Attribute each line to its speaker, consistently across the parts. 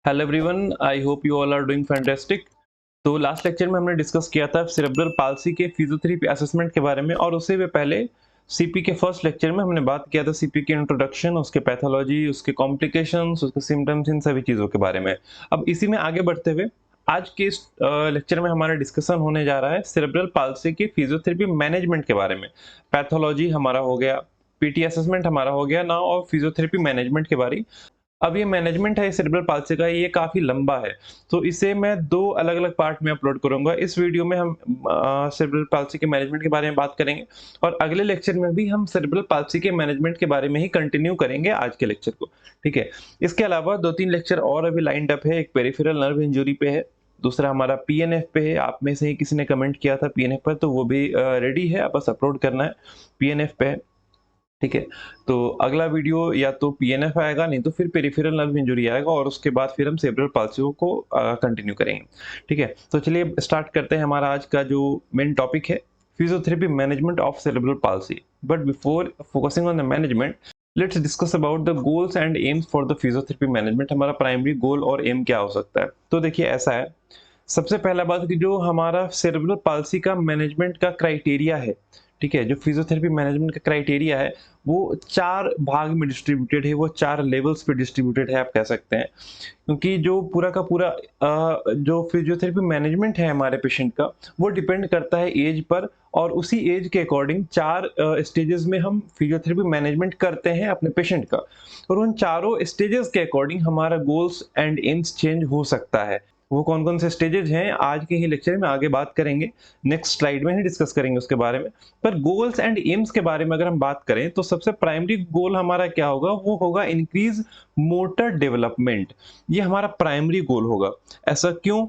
Speaker 1: Hello everyone, I hope you all are doing fantastic. तो last lecture में हमने discuss किया था सेरेब्रल पाल्सी के फिजियोथेरेपी असेसमेंट के बारे में, और उससे भी पहले सीपी के फर्स्ट लेक्चर में हमने बात किया था सीपी के इंट्रोडक्शन, उसके पैथोलॉजी, उसके कॉम्प्लिकेशंस, उसके सिम्टम्स, इन सभी चीज़ों के बारे में। अब इसी में आगे बढ़ते हुए आज के इस लेक्चर में हमारा डिस्कशन होने जा रहा है सेरेब्रल पाल्सी की फिजियोथेरेपी मैनेजमेंट के बारे में। पैथोलॉजी हमारा हो गया, पीटी असेसमेंट हमारा हो गया ना, और फिजियोथेरेपी मैनेजमेंट के बारे। अब ये मैनेजमेंट है सेरेब्रल पाल्सी का, ये काफ़ी लंबा है, तो इसे मैं 2 अलग-अलग पार्ट में अपलोड करूँगा। इस वीडियो में हम सेरेब्रल पाल्सी के मैनेजमेंट के बारे में बात करेंगे, और अगले लेक्चर में भी हम सेरेब्रल पाल्सी के मैनेजमेंट के बारे में ही कंटिन्यू करेंगे आज के लेक्चर को, ठीक है? इसके अलावा 2-3 लेक्चर और अभी लाइन्ड अप है। एक पेरिफेरल नर्व इंजरी पे है, दूसरा हमारा पीएनएफ पे है। आप में से ही किसी ने कमेंट किया था पीएनएफ पर, तो वो भी रेडी है, बस अपलोड करना है। पीएनएफ पे है, ठीक है? तो अगला वीडियो या तो पीएनएफ आएगा, नहीं तो फिर पेरिफेरल नर्व इंजरी आएगा, और उसके बाद फिर हम सेरेब्रल पाल्सी को कंटिन्यू करेंगे, ठीक है? तो चलिए स्टार्ट करते हैं हमारा आज का जो मेन टॉपिक है, physiotherapy management of cerebral palsy. But before focusing on the management, let's discuss about the goals and AIIMS for the physiotherapy management. हमारा प्राइमरी गोल और एम क्या हो सकता है? तो देखिए ऐसा है, सबसे पहला बात कि जो हमारा सेरेब्रल पाल्सी का मैनेजमेंट का क्राइटेरिया है, ठीक है? जो फिजियोथेरेपी मैनेजमेंट का क्राइटेरिया है, वो 4 भाग में डिस्ट्रीब्यूटेड है, वो 4 लेवल्स पे डिस्ट्रीब्यूटेड है, आप कह सकते हैं। क्योंकि जो पूरा का पूरा जो फिजियोथेरेपी मैनेजमेंट है हमारे पेशेंट का, वो डिपेंड करता है एज पर, और उसी एज के अकॉर्डिंग 4 स्टेजेस में हम फिजियोथेरेपी मैनेजमेंट करते हैं अपने पेशेंट का, और उन चारों स्टेजेस के अकॉर्डिंग हमारा गोल्स एंड एम्स चेंज हो सकता है। वो कौन-कौन से स्टेजेस हैं, आज के ही लेक्चर में आगे बात करेंगे, नेक्स्ट स्लाइड में ही डिस्कस करेंगे उसके बारे में। पर गोल्स एंड एम्स के बारे में अगर हम बात करें, तो सबसे प्राइमरी गोल हमारा क्या होगा, वो होगा इंक्रीज मोटर डेवलपमेंट। ये हमारा प्राइमरी गोल होगा। ऐसा क्यों?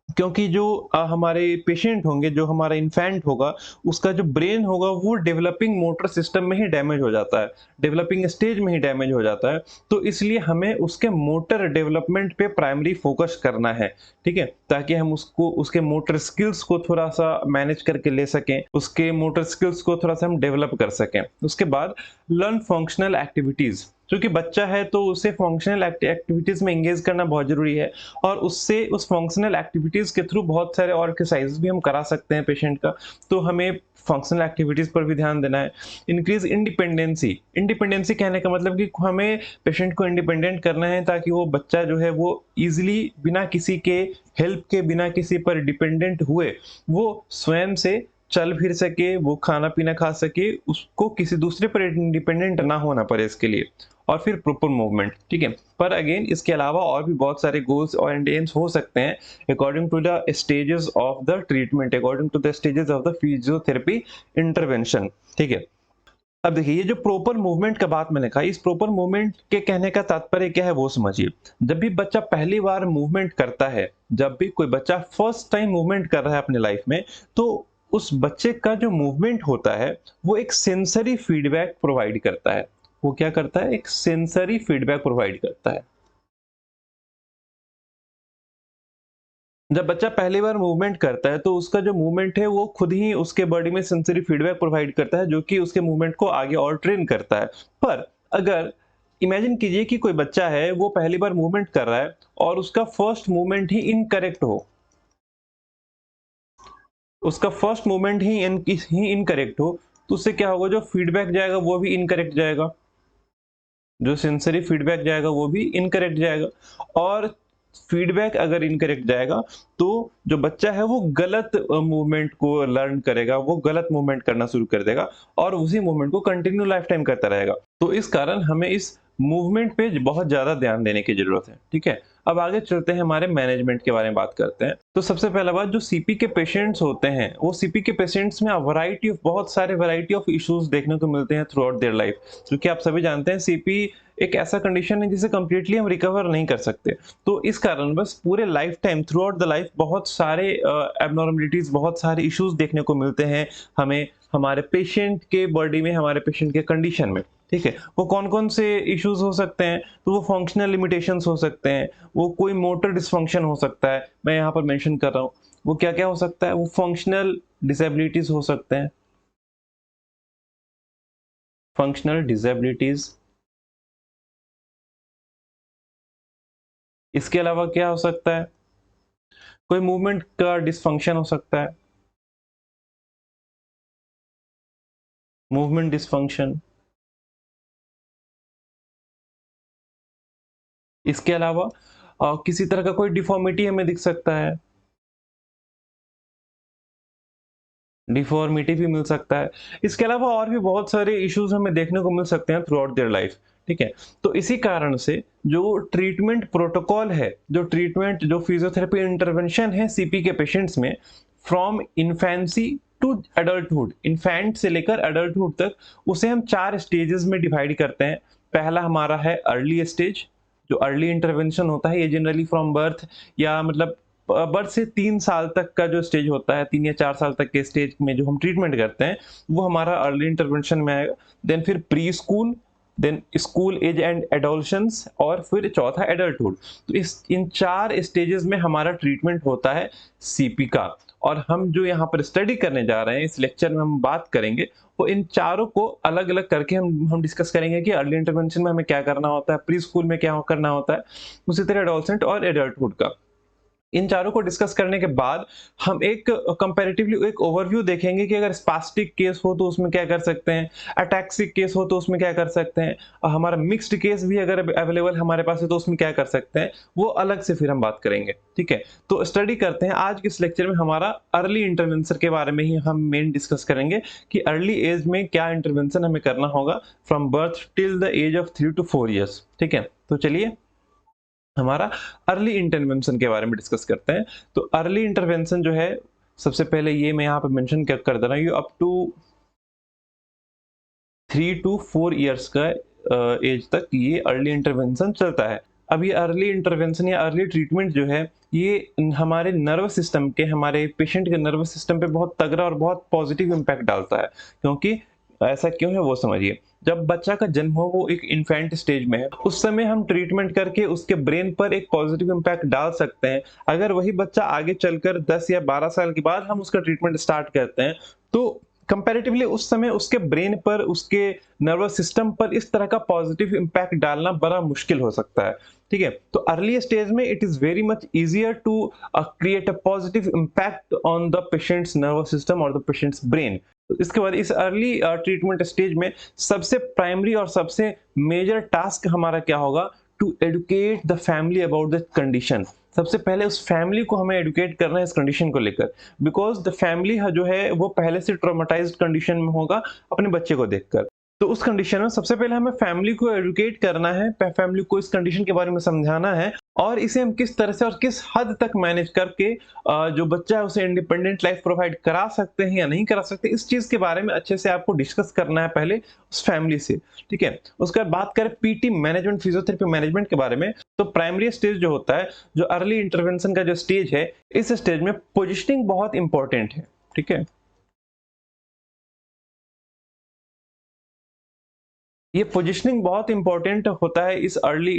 Speaker 1: क्योंकि जो हमारे पेशेंट होंगे, जो हमारा इन्फेंट होगा, उसका जो ब्रेन होगा वो डेवलपिंग मोटर सिस्टम में ही डैमेज हो जाता है, डेवलपिंग स्टेज में ही डैमेज हो जाता है। तो इसलिए हमें उसके मोटर डेवलपमेंट पे प्राइमरी फोकस करना है, ठीक है? ताकि हम उसको उसके मोटर स्किल्स को थोड़ा-सा मैनेज करके ले सकें, उसके मोटर स्किल्स को थोड़ा-सा हम डेवलप कर सकें। उसके बाद लर्न फंक्शनल एक्टिविटीज़। क्योंकि बच्चा है तो उसे फंक्शनल एक्टिविटीज़ में एंगेज करना बहुत ज़रूरी है, और उससे उस फंक्शनल एक्टिविटीज़ के थ्रू बहुत सारे और एक्सरसाइज़ भी हम करा सकते हैं पेशेंट का, तो हमें फंक्शनल एक्टिविटीज़ पर भी ध्यान देना है। Increase independency. इंडिपेंडेंसी कहने का मतलब कि हमें पेशेंट को इंडिपेंडेंट करना है, ताकि वो बच्चा जो है वो ईज़िली बिना किसी के हेल्प के, बिना किसी पर डिपेंडेंट हुए, वो स्वयं से चल फिर सके, वो खाना-पीना खा सके, उसको किसी दूसरे पर डिपेंडेंट ना होना पड़े इसके लिए। और फिर प्रॉपर मूवमेंट, ठीक है? पर अगेन इसके अलावा और भी बहुत सारे गोल्स और एंड एम्स हो सकते हैं according to the stages of the treatment, according to the stages of the physiotherapy intervention, ठीक है? अब देखिए, ये जो प्रॉपर मूवमेंट का बात मैंने कहा, इस प्रॉपर मूवमेंट के कहने का तात्पर्य क्या है वो समझिए। जब भी बच्चा पहली बार मूवमेंट करता है, जब भी कोई बच्चा फर्स्ट टाइम मूवमेंट कर रहा है अपने लाइफ में, तो उस बच्चे का जो मूवमेंट होता है, वो एक सेंसरी फीडबैक प्रोवाइड करता है। वो क्या करता है? एक सेंसरी फीडबैक प्रोवाइड करता है। जब बच्चा पहली बार मूवमेंट करता है, तो उसका जो मूवमेंट है वो खुद ही उसके बॉडी में सेंसरी फीडबैक प्रोवाइड करता है, जो कि उसके मूवमेंट को आगे और ट्रेन करता है। पर अगर इमेजिन कीजिए कि कोई बच्चा है, वो पहली बार मूवमेंट कर रहा है, और उसका फर्स्ट मूवमेंट ही इनकरेक्ट हो, उसका फर्स्ट मूवमेंट ही इनकरेक्ट हो, तो उससे क्या होगा? जो फीडबैक जाएगा वो भी इनकरेक्ट जाएगा, जो सेंसरी फीडबैक जाएगा वो भी इनकरेक्ट जाएगा। और फीडबैक अगर इनकरेक्ट जाएगा, तो जो बच्चा है वो गलत मूवमेंट को लर्न करेगा, वो गलत मूवमेंट करना शुरू कर देगा, और उसी मूवमेंट को कंटिन्यू लाइफ टाइम करता रहेगा। तो इस कारण हमें इस मूवमेंट पे बहुत ज्यादा ध्यान देने की जरूरत है, ठीक है? अब आगे चलते हैं, हमारे मैनेजमेंट के बारे में बात करते हैं। तो सबसे पहला बात, जो सीपी के पेशेंट्स होते हैं, वो सीपी के पेशेंट्स में बहुत सारे वैरायटी ऑफ इश्यूज देखने को मिलते हैं थ्रू आउट देयर लाइफ। क्योंकि आप सभी जानते हैं सीपी एक ऐसा कंडीशन है जिसे कंप्लीटली हम रिकवर नहीं कर सकते। तो इस कारण बस पूरे life time, through out the life, बहुत सारे एबनॉर्मलिटीज, बहुत सारे इश्यूज देखने को मिलते हैं हमें, हमारे पेशेंट के बॉडी में, हमारे पेशेंट के कंडीशन में, ठीक है? वो कौन-कौन से इश्यूज हो सकते हैं? तो वो फंक्शनल लिमिटेशंस हो सकते हैं, वो कोई मोटर डिसफंक्शन हो सकता है, मैं यहाँ पर मेंशन कर रहा हूँ। वो क्या-क्या हो सकता है? वो फंक्शनल डिसेबिलिटीज हो सकते हैं, फंक्शनल डिसेबिलिटीज, इसके अलावा क्या हो सकता है? कोई मूवमेंट का डिसफंक्शन हो सकता है, मूवमेंट डिसफंक्शन। इसके अलावा किसी तरह का कोई डिफॉर्मिटी हमें दिख सकता है, डिफॉर्मिटी भी मिल सकता है। इसके अलावा और भी बहुत सारे इश्यूज हमें देखने को मिल सकते हैं थ्रू आउट देयर लाइफ। ठीक है, तो इसी कारण से जो ट्रीटमेंट प्रोटोकॉल है, जो फिजियोथेरेपी इंटरवेंशन है सीपी के पेशेंट्स में, from infancy to adulthood, infant से लेकर एडल्टहुड तक, उसे हम 4 स्टेजेस में डिवाइड करते हैं। पहला हमारा है अर्ली स्टेज, जो अर्ली इंटरवेंशन होता है, ये जनरली फ्रॉम बर्थ या मतलब बर्थ से 3 साल तक का जो स्टेज होता है, 3 या 4 साल तक के स्टेज में जो हम ट्रीटमेंट करते हैं, वो हमारा अर्ली इंटरवेंशन में आएगा। देन फिर pre school, then school age and adolescence, और फिर चौथा एडल्टहुड। तो इस इन 4 स्टेजेस में हमारा ट्रीटमेंट होता है सीपी का। और हम जो यहाँ पर स्टडी करने जा रहे हैं, इस लेक्चर में हम बात करेंगे, वो इन चारों को अलग-अलग करके हम डिस्कस करेंगे कि अर्ली इंटरवेंशन में हमें क्या करना होता है, प्री स्कूल में क्या करना होता है, उसी तरह एडोलसेंट और एडल्टहुड का। इन चारों को डिस्कस करने के बाद हम एक कंपैरेटिवली एक ओवरव्यू देखेंगे कि अगर स्पास्टिक केस हो तो उसमें क्या कर सकते हैं, अटैक्सिक केस हो तो उसमें क्या कर सकते हैं, और हमारा मिक्स्ड केस भी अगर अवेलेबल हमारे पास है तो उसमें क्या कर सकते हैं, वो अलग से फिर हम बात करेंगे। ठीक है, तो स्टडी करते हैं। आज के इस लेक्चर में हमारा अर्ली इंटरवेंशन के बारे में ही हम मेन डिस्कस करेंगे कि अर्ली एज में क्या इंटरवेंशन हमें करना होगा from birth till the age of 3 to 4 years। ठीक है, तो चलिए हमारा अर्ली इंटरवेंशन के बारे में डिस्कस करते हैं। तो अर्ली इंटरवेंशन जो है, सबसे पहले ये मैं यहाँ पे मेंशन कर दे रहा हूँ, ये अप टू 3 to 4 years का एज तक ये अर्ली इंटरवेंशन चलता है। अब ये अर्ली इंटरवेंशन या अर्ली ट्रीटमेंट जो है, ये हमारे नर्वस सिस्टम के, हमारे पेशेंट के नर्वस सिस्टम पे बहुत तगड़ा और बहुत पॉजिटिव इम्पैक्ट डालता है। क्योंकि ऐसा क्यों है वो समझिए। जब बच्चा का जन्म हो, वो एक इन्फेंट स्टेज में है, उस समय हम ट्रीटमेंट करके उसके ब्रेन पर एक पॉजिटिव इम्पैक्ट डाल सकते हैं। अगर वही बच्चा आगे चलकर 10 या 12 साल के बाद हम उसका ट्रीटमेंट स्टार्ट करते हैं, तो कंपैरेटिवली उस समय उसके ब्रेन पर, उसके नर्वस सिस्टम पर इस तरह का पॉजिटिव इम्पैक्ट डालना बड़ा मुश्किल हो सकता है। ठीक है, तो अर्ली स्टेज में it is very much easier to create a positive impact on the patient's nervous system और द पेशेंट्स ब्रेन। इसके बाद इस अर्ली ट्रीटमेंट स्टेज में सबसे प्राइमरी और सबसे मेजर टास्क हमारा क्या होगा, to educate the family about the condition. सबसे पहले उस फैमिली को हमें एडुकेट करना है इस कंडीशन को लेकर, बिकॉज द फैमिली जो है वो पहले से ट्रॉमेटाइज्ड कंडीशन में होगा अपने बच्चे को देखकर। तो उस कंडीशन में सबसे पहले हमें फैमिली को एडुकेट करना है, फैमिली को इस कंडीशन के बारे में समझाना है, और इसे हम किस तरह से और किस हद तक मैनेज करके जो बच्चा है उसे इंडिपेंडेंट लाइफ प्रोवाइड करा सकते हैं या नहीं करा सकते, इस चीज के बारे में अच्छे से आपको डिस्कस करना है पहले उस फैमिली से। ठीक है, उसके बाद बात करें पीटी मैनेजमेंट, फिजियोथेरेपी मैनेजमेंट के बारे में, तो प्राइमरी स्टेज जो होता है, जो अर्ली इंटरवेंशन का जो स्टेज है, इस स्टेज में पोजिशनिंग बहुत इंपॉर्टेंट है। ठीक है, ये पोजिशनिंग बहुत इंपॉर्टेंट होता है इस अर्ली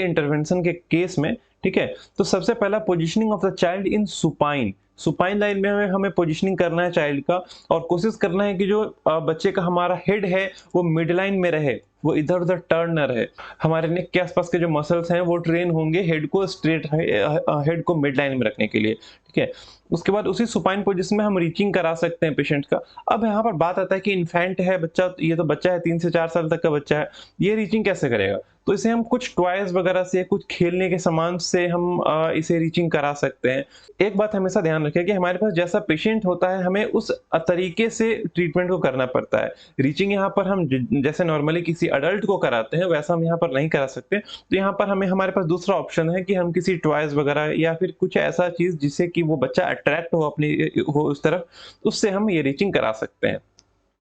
Speaker 1: इंटरवेंशन के केस में। ठीक है, तो सबसे पहला positioning of the child in supine, supine line में हमें पोजीशनिंग करना है चाइल्ड का, और कोशिश करना है कि जो बच्चे का हमारा हेड है वो मिड लाइन में रहे, वो इधर उधर टर्न न रहे। हमारे नेक के आसपास के जो मसल्स हैं वो ट्रेन होंगे हेड को स्ट्रेट, हेड को मिड लाइन में रखने के लिए। ठीक है, उसके बाद उसी सुपाइन पोजीशन में हम रीचिंग करा सकते हैं पेशेंट का। अब यहाँ पर बात आता है कि इन्फेंट है बच्चा, ये तो बच्चा है, 3 से 4 साल तक का बच्चा है, ये रीचिंग कैसे करेगा? तो इसे हम कुछ टॉयज वगैरह से, कुछ खेलने के सामान से हम इसे रीचिंग करा सकते हैं। एक बात हमेशा ध्यान रखें कि हमारे पास जैसा पेशेंट होता है, हमें उस तरीके से ट्रीटमेंट को करना पड़ता है। रीचिंग यहाँ पर हम जैसे नॉर्मली किसी अडल्ट को कराते हैं वैसा हम यहाँ पर नहीं करा सकते। तो यहाँ पर हमारे पास दूसरा ऑप्शन है कि हम किसी टॉयज वगैरह या फिर कुछ ऐसा चीज जिससे कि वो बच्चा अट्रैक्ट हो उस तरफ, उससे हम ये रीचिंग करा सकते हैं।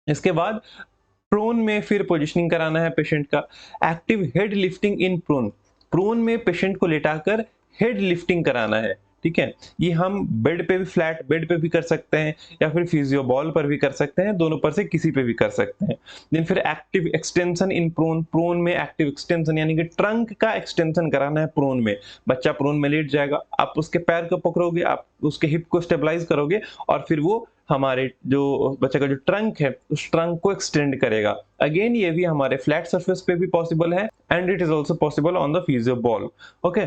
Speaker 1: इसके बाद प्रोन में फिर पोजीशनिंग कराना है पेशेंट का। Active head lifting in prone, prone में पेशेंट को लेटाकर हेड लिफ्टिंग कराना है। ठीक है। ये हम बेड पे भी, फ्लैट बेड पे भी कर सकते हैं या फिर फिजियो बॉल पर भी कर सकते हैं, दोनों पर से किसी पे भी कर सकते हैं। देन फिर active extension in prone, prone में एक्टिव एक्सटेंशन यानी कि ट्रंक का एक्सटेंशन कराना है प्रोन में। बच्चा प्रोन में लेट जाएगा, आप उसके पैर को पकड़ोगे, आप उसके हिप को स्टेबलाइज करोगे और फिर वो हमारे जो बच्चे का जो ट्रंक है उस ट्रंक को एक्सटेंड करेगा। अगेन ये भी हमारे फ्लैट सरफेस पे भी पॉसिबल है and it is also possible on the physio ball. Okay,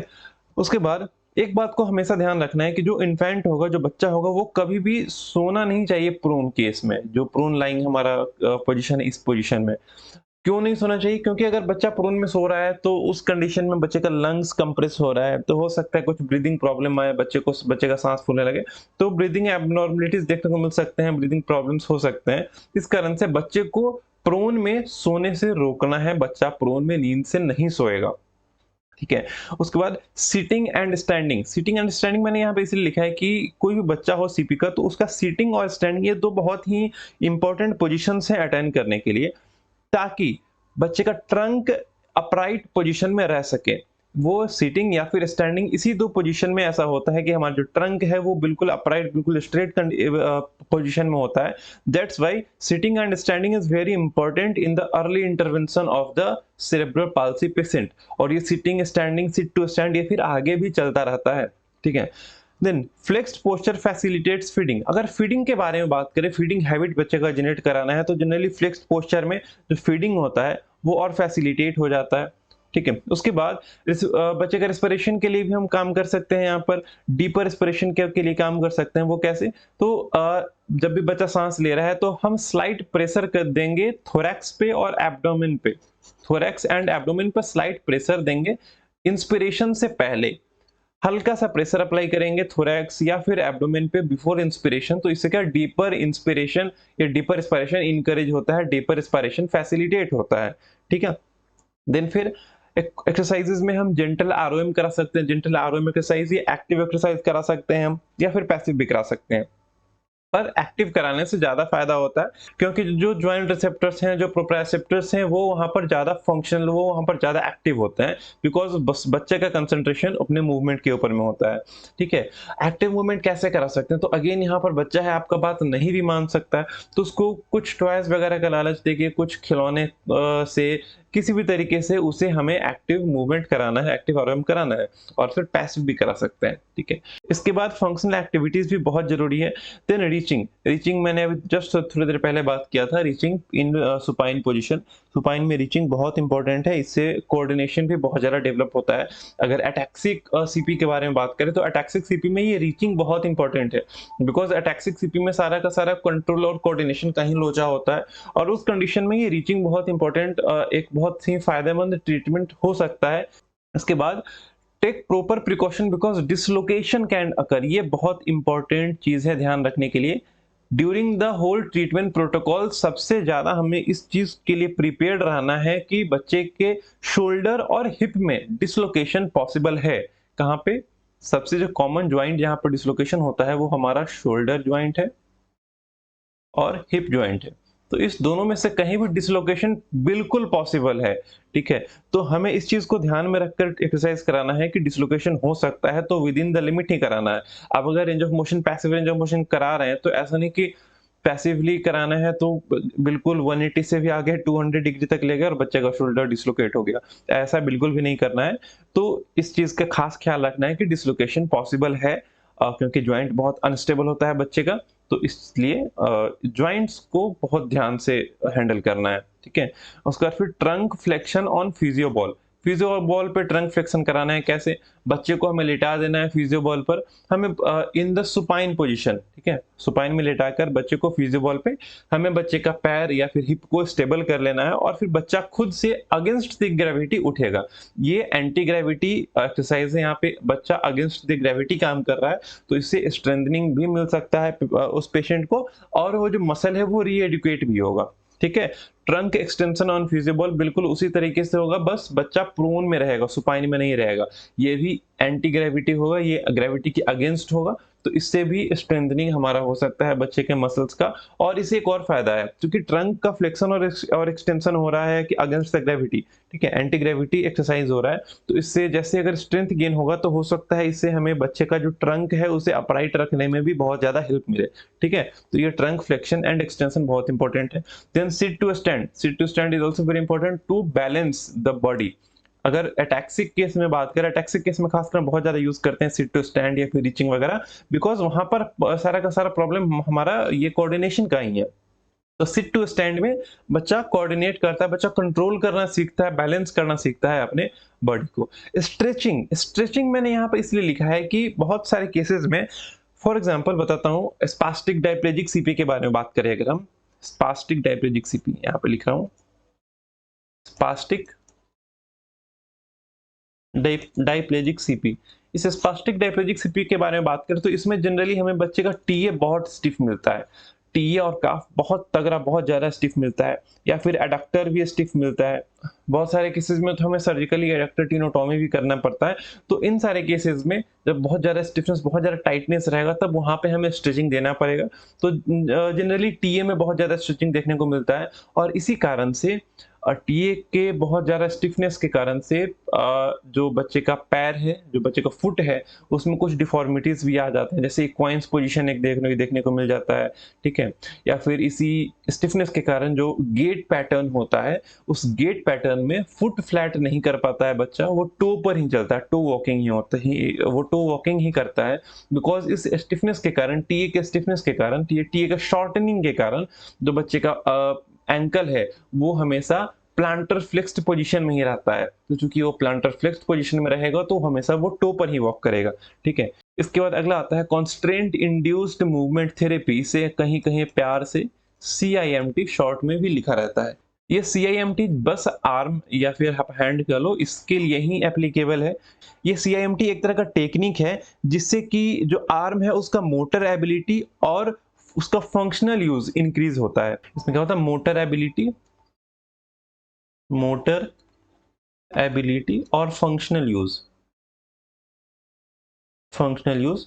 Speaker 1: उसके बाद एक बात को हमेशा ध्यान रखना है कि जो इन्फेंट होगा, जो बच्चा होगा, वो कभी भी सोना नहीं चाहिए प्रोन केस में। जो प्रोन लाइंग हमारा पोजीशन है, इस पोजीशन में क्यों नहीं सोना चाहिए? क्योंकि अगर बच्चा प्रोन में सो रहा है तो उस कंडीशन में बच्चे का लंग्स कंप्रेस हो रहा है, तो हो सकता है कुछ ब्रीदिंग प्रॉब्लम आए, बच्चे का सांस फूलने लगे, तो ब्रीदिंग एब्नॉर्मलिटीज देखने को मिल सकते हैं, ब्रीदिंग प्रॉब्लम्स हो सकते हैं। इस कारण से बच्चे को प्रोन में सोने से रोकना है, बच्चा प्रोन में नींद से नहीं सोएगा, ठीक है। उसके बाद sitting and standing. Sitting and standing मैंने यहाँ पे इसलिए लिखा है कि कोई भी बच्चा हो सीपी का तो उसका सिटिंग और स्टैंडिंग ये दो बहुत ही इंपॉर्टेंट पोजीशंस हैं अटेंड करने के लिए, ताकि बच्चे का ट्रंक अपराइट पोजीशन में रह सके। वो सिटिंग या फिर स्टैंडिंग, इसी दो पोजीशन में ऐसा होता है कि हमारा जो ट्रंक है वो बिल्कुल अपराइट, बिल्कुल स्ट्रेट पोजीशन में होता है। That's why sitting and standing is very important in the early intervention of the cerebral palsy patient. और ये sitting standing, sit to stand, ये फिर आगे भी चलता रहता है, ठीक है। Then flexed posture facilitates feeding. अगर फीडिंग के बारे में बात करें, फीडिंग हैबिट बच्चे का जनरेट कराना है तो जनरली फ्लेक्स्ड पोस्चर में जो फीडिंग होता है वो और फैसिलिटेट हो जाता है, ठीक है। उसके बाद बच्चे का रेस्पिरेशन के लिए भी हम काम कर सकते हैं, यहाँ पर डीपर रेस्पिरेशन के लिए काम कर सकते हैं। वो कैसे? तो जब भी बच्चा सांस ले रहा है तो हम स्लाइट प्रेशर कर देंगे थोरैक्स पे और एब्डोमेन पे, थोरैक्स एंड एब्डोमेन पर स्लाइट प्रेशर देंगे इंस्पिरेशन से पहले। हल्का सा प्रेशर अप्लाई करेंगे थोरैक्स या फिर एब्डोमेन पे बिफोर इंस्पिरेशन, तो इससे क्या डीपर इंस्पिरेशन या डीपर रेस्पिरेशन इनकरेज होता है, डीपर रेस्पिरेशन फैसिलिटेट होता है, ठीक है। देन फिर एक्सरसाइजेज में हम जेंटल आरओएम करा सकते हैं। जेंटल आरओएम एक्सरसाइज ये एक्टिव एक्सरसाइज करा सकते हैं हम, या फिर पैसिव भी करा सकते हैं। पर एक्टिव कराने से ज्यादा फायदा होता है, क्योंकि जो ज्वाइंट रिसेप्टर्स हैं, जो प्रोप्रायोसेप्टर्स हैं, वो वहां पर ज्यादा फंक्शनल, वो वहां पर ज्यादा एक्टिव होते हैं, बिकॉज बस बच्चे का कंसंट्रेशन अपने मूवमेंट के ऊपर में होता है, ठीक है। एक्टिव मूवमेंट कैसे करा सकते हैं? तो अगेन यहाँ पर बच्चा है, आपका बात नहीं भी मान सकता है, तो उसको कुछ टॉयज वगैरह का लालच देके, कुछ खिलौने से किसी भी तरीके से उसे हमें एक्टिव मूवमेंट कराना है, एक्टिव आरओएम कराना है, और फिर पैसिव भी करा सकते हैं, ठीक है। इसके बाद फंक्शनल एक्टिविटीज भी बहुत जरूरी है। Then reaching. रीचिंग मैंने अभी जस्ट थोड़ी देर पहले बात किया था, रीचिंग इन सुपाइन पोजीशन। सुपाइन में रीचिंग बहुत इंपॉर्टेंट है, इससे कोऑर्डिनेशन भी बहुत ज्यादा डेवलप होता है। अगर अटैक्सिक सीपी के बारे में बात करें तो अटैक्सिक सीपी में ये रीचिंग बहुत इंपॉर्टेंट है, बिकॉज अटैक्सिक सीपी में सारा का सारा कंट्रोल और कोऑर्डिनेशन का ही लोचा होता है, और उस कंडीशन में ये रीचिंग बहुत इंपॉर्टेंट, एक बहुत ही फायदेमंद ट्रीटमेंट हो सकता है। इसके बाद take proper precaution because dislocation can occur. ये बहुत इंपॉर्टेंट चीज है ध्यान रखने के लिए। During the whole treatment protocol सबसे ज्यादा हमें इस चीज के लिए प्रिपेयर्ड रहना है कि बच्चे के शोल्डर और हिप में डिसलोकेशन पॉसिबल है। कहाँ पे? सबसे जो कॉमन ज्वाइंट जहां पर डिसलोकेशन होता है वो हमारा शोल्डर ज्वाइंट है और हिप ज्वाइंट है। तो इस दोनों में से कहीं भी डिसलोकेशन बिल्कुल पॉसिबल है, ठीक है। तो हमें इस चीज को ध्यान में रखकर एक्सरसाइज कराना है कि डिसलोकेशन हो सकता है तो विद इन द लिमिट ही कराना है। अब अगर range of motion, passive range of motion करा रहे हैं तो ऐसा नहीं कि पैसिवली कराना है तो बिल्कुल 180 से भी आगे 200 डिग्री तक ले गए और बच्चे का शोल्डर डिसलोकेट हो गया, ऐसा बिल्कुल भी नहीं करना है। तो इस चीज का खास ख्याल रखना है कि डिसलोकेशन पॉसिबल है, क्योंकि ज्वाइंट बहुत अनस्टेबल होता है बच्चे का, तो इसलिए ज्वाइंट्स को बहुत ध्यान से हैंडल करना है, ठीक है। उसके बाद फिर trunk flexion on physio ball. Physio ball पे ट्रंक फ्लेक्शन कराना है कैसे? बच्चे को हमें लेटा देना है फिजियो बॉल पर, हमें इन द सुपाइन पोजीशन, ठीक है, सुपाइन में लेटाकर बच्चे को फिजियो बॉल पे हमें बच्चे का पैर या फिर हिप को स्टेबल कर लेना है, और फिर बच्चा खुद से अगेंस्ट द ग्रेविटी उठेगा। ये एंटी ग्रेविटी एक्सरसाइज है, यहाँ पे बच्चा अगेंस्ट द ग्रेविटी काम कर रहा है, तो इससे स्ट्रेंथनिंग भी मिल सकता है उस पेशेंट को, और वो जो मसल है वो रीएडुकेट भी होगा, ठीक है। ट्रंक एक्सटेंशन ऑन फिजिबल बिल्कुल उसी तरीके से होगा, बस बच्चा प्रोन में रहेगा, सुपाइन में नहीं रहेगा। ये भी एंटी ग्रेविटी होगा, ये ग्रेविटी के अगेंस्ट होगा, तो इससे भी स्ट्रेंथनिंग हमारा हो सकता है बच्चे के मसल्स का। और इससे एक और फायदा है, क्योंकि ट्रंक का फ्लेक्शन और एक्सटेंशन हो रहा है कि अगेंस्ट द ग्रेविटी, ठीक है, एंटी ग्रेविटी एक्सरसाइज हो रहा है, तो इससे जैसे अगर स्ट्रेंथ गेन होगा तो हो सकता है इससे हमें बच्चे का जो ट्रंक है उसे अपराइट रखने में भी बहुत ज्यादा हेल्प मिले, ठीक है। तो ये ट्रंक फ्लेक्शन एंड एक्सटेंशन बहुत इंपॉर्टेंट है। Then sit to stand is also very important to balance the body. अगर अटैक्सिक केस में बात करें, अटैक्सिक केस में खासकर बहुत ज्यादा यूज करते हैं सिट टू स्टैंड या फिर रीचिंग वगैरह, बिकॉज वहां पर सारा का सारा प्रॉब्लम हमारा ये कोऑर्डिनेशन का ही है। तो सिट टू स्टैंड में बच्चा कोऑर्डिनेट करता है, बच्चा कंट्रोल करना सीखता है, बैलेंस करना सीखता है अपने बॉडी को। स्ट्रेचिंग मैंने यहाँ पर इसलिए लिखा है कि बहुत सारे केसेस में, फॉर एग्जांपल बताता हूँ, स्पास्टिक डायप्लेजिक सीपी के बारे में बात करें अगर हम, स्पास्टिक डायप्लेजिक सीपी यहाँ पे लिख रहा हूँ, स्पास्टिक डायप्लेजिक सीपी। इस स्पास्टिक डायप्लेजिक सीपी के बारे में बात करें तो इसमें जनरली हमें बच्चे का टीए बहुत स्टिफ मिलता है, टीए और काफ बहुत तगड़ा, बहुत ज्यादा स्टिफ मिलता है, या फिर एडक्टर भी स्टिफ मिलता है। बहुत सारे केसेस में तो हमें सर्जिकली एडक्टर टीनोटॉमी भी करना पड़ता है। तो इन सारे केसेस में जब बहुत ज्यादा स्टिफनेस, बहुत ज्यादा टाइटनेस रहेगा, तब वहां पे हमें स्ट्रेचिंग देना पड़ेगा। तो जनरली टीए में बहुत ज्यादा स्ट्रेचिंग देखने को मिलता है, और इसी कारण से टीए के बहुत ज्यादा स्टिफनेस के कारण से जो बच्चे का पैर है, जो बच्चे का फुट है, उसमें कुछ डिफॉर्मिटीज भी आ जाते हैं, जैसे इक्वाइंस पोजीशन एक देखने को मिल जाता है, ठीक है। या फिर इसी स्टिफनेस के कारण जो गेट पैटर्न होता है, उस गेट पैटर्न में फुट फ्लैट नहीं कर पाता है बच्चा, वो टो पर ही चलता है, टो वॉकिंग ही होता है, वो टो वॉकिंग ही करता है। बिकॉज इस स्टिफनेस के कारण, टीए के स्टिफनेस के कारण, टीए का शॉर्टनिंग के कारण जो बच्चे का एंकल है वो हमेशा प्लांटर फ्लेक्स्ड पोजीशन में ही रहता है। तो चूंकि वो प्लांटर फ्लेक्स्ड पोजीशन में रहेगा तो हमेशा वो टो पर ही वॉक करेगा, ठीक है। इसके बाद अगला आता है कॉन्स्ट्रेंट इंड्यूस्ड मूवमेंट थेरेपी, से कहीं कहीं प्यार से CIMT शॉर्ट में भी लिखा रहता है। ये CIMT बस आर्म या फिर हैंड कह लो, इसके लिए ही एप्लीकेबल है। ये CIMT एक तरह का टेक्निक है जिससे कि जो आर्म है उसका मोटर एबिलिटी और उसका फंक्शनल यूज इंक्रीज होता है। इसमें क्या होता है, मोटर एबिलिटी और फंक्शनल यूज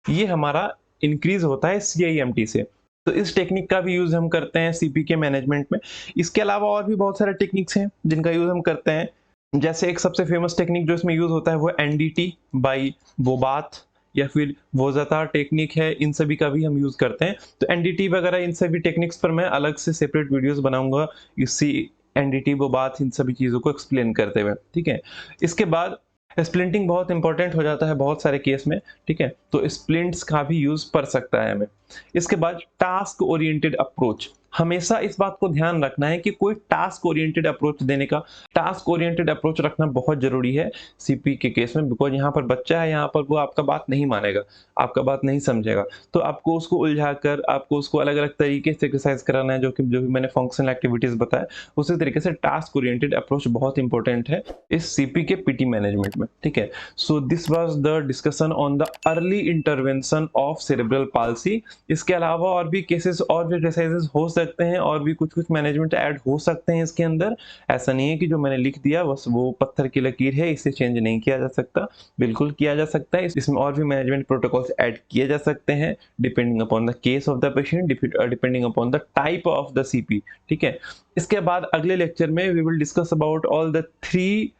Speaker 1: ये हमारा इंक्रीज होता है CIMT से। तो इस टेक्निक का भी यूज हम करते हैं सीपी के मैनेजमेंट में। इसके अलावा और भी बहुत सारे टेक्निक्स हैं जिनका यूज हम करते हैं, जैसे एक सबसे फेमस टेक्निक जो इसमें यूज होता है वो NDT बाई बोबाथ या फिर वोजातार टेक्निक है, इन सभी का भी हम यूज करते हैं। तो NDT वगैरह इन सभी टेक्निक्स पर मैं अलग से सेपरेट वीडियोस बनाऊंगा, इसी NDT बोबाथ इन सभी चीजों को एक्सप्लेन करते हुए, ठीक है। इसके बाद स्प्लिंटिंग बहुत इंपॉर्टेंट हो जाता है बहुत सारे केस में, ठीक है, तो स्प्लिंट्स का भी यूज पड़ सकता है हमें। इसके बाद टास्क ओरिएंटेड अप्रोच, हमेशा इस बात को ध्यान रखना है कि कोई टास्क ओरिएंटेड अप्रोच देने का, टास्क ओरिएंटेड अप्रोच रखना बहुत जरूरी है सीपी के केस में। बिकॉज यहाँ पर बच्चा है, यहाँ पर वो आपका बात नहीं मानेगा, आपका बात नहीं समझेगा, तो आपको उसको उलझा कर, आपको उसको अलग अलग तरीके से एक्सरसाइज कराना है, जो भी मैंने फंक्शनल एक्टिविटीज बताया, उसी तरीके से टास्क ओरिएंटेड अप्रोच बहुत इंपॉर्टेंट है इस सीपी के पीटी मैनेजमेंट में, ठीक है। So this was the discussion on the early intervention of cerebral palsy. इसके अलावा और भी केसेस और भी एक्सरसाइजेस हो सकते हैं, और भी कुछ मैनेजमेंट ऐड हो सकते हैं इसके अंदर। ऐसा नहीं है कि जो मैंने लिख दिया बस वो पत्थर की लकीर है, इसे चेंज नहीं किया जा सकता, बिल्कुल किया जा सकता है। इसमें और भी मैनेजमेंट प्रोटोकॉल्स ऐड किए जा सकते हैं depending upon the case of the patient, depending upon the type of the CP, ठीक है। इसके बाद अगले लेक्चर में we will discuss about all the 3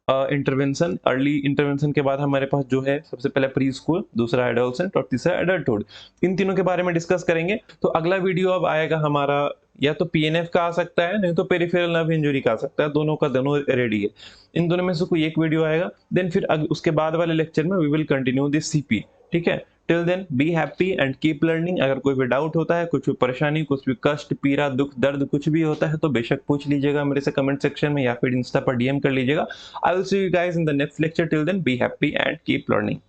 Speaker 1: intervention. Early intervention के बाद हमारे पास जो है सबसे पहले प्री स्कूल, दूसरा एडोलसेंट और तीसरा एडल्टहुड, इन तीनों के बारे में डिस्कस करेंगे। तो अगला वीडियो अब आएगा हमारा, या तो PNF का आ सकता है, नहीं तो पेरिफेरल नर्व इंजरी का आ सकता है, दोनों का दोनों रेडी है। इन दोनों में से कोई एक वीडियो आएगा, देन फिर उसके बाद वाले लेक्चर में we will continue this CP, ठीक है। Till then be happy and keep learning. अगर कोई भी डाउट होता है, कुछ भी परेशानी, कुछ भी कष्ट, पीड़ा, दुख, दर्द कुछ भी होता है तो बेशक पूछ लीजिएगा मेरे से कमेंट सेक्शन में, या फिर इंस्टा पर DM कर लीजिएगा। I will see you guys in the next lecture. Till then be happy and keep learning.